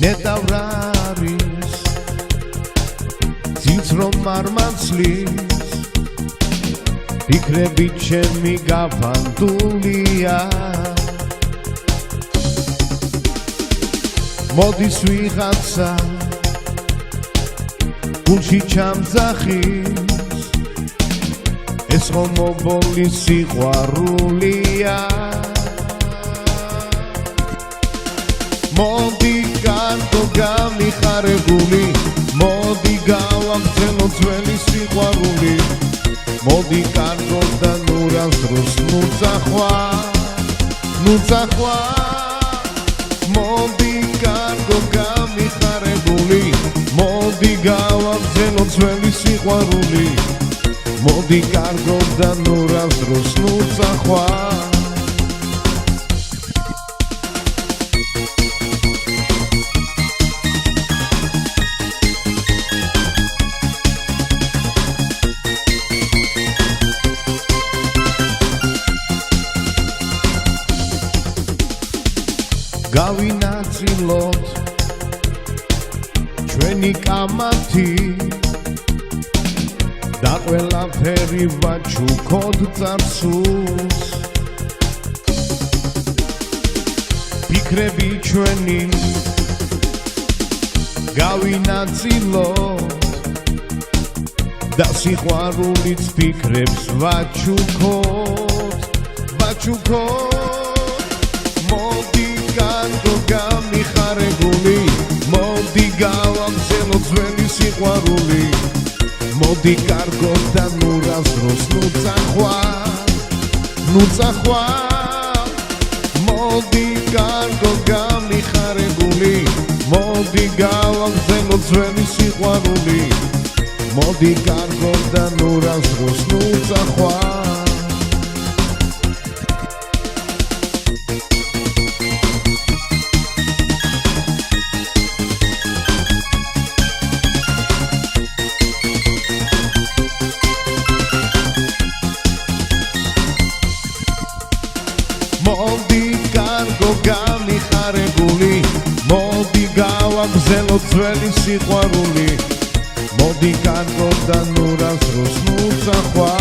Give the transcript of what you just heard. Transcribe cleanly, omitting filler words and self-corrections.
ნეტავრის ძილს რომ არ მაცლის ფიქრები ჩემი გაფანტულია მოდის ვიღაცა გულში ჩამძახის ეს ხომ მობოლი სიყვარულია მოდი კარტო გამიხარებული მოდი გავაგრძელო ძველი სიყვარული მოდი კარტო და ნურას დროს ნუძახვა მოდი კარტო გამიხარებული მოდი გავაგრძელო ძველი სიყვარული მოდი კარტო და ნურას დროს ნუძახვა გავინაწილოთ ჩვენი კამათი და ყველაფერი ვაჩუქოთ წარსულს ფიქრები ჩვენი გავინაწილოთ და სიყვარულიც ფიქრებს ვაჩუქოთ მოდი კარტო გამიხარებული მოდი გავაგრძელო ძველი სიყვარული მოდი კარგო და ნურას დროს ნუძახვა მოდი კარგო გამიხარებული მოდი გავაგრძელო ძველი სიყვარული მოდი კარგო და ნურას დროს ნუძახვა მოდი კარგო გამიხარებული მოდი გავაგრძელო ძველი სიყვარული მოდი კარგო და ნურას დროს ნუძახვა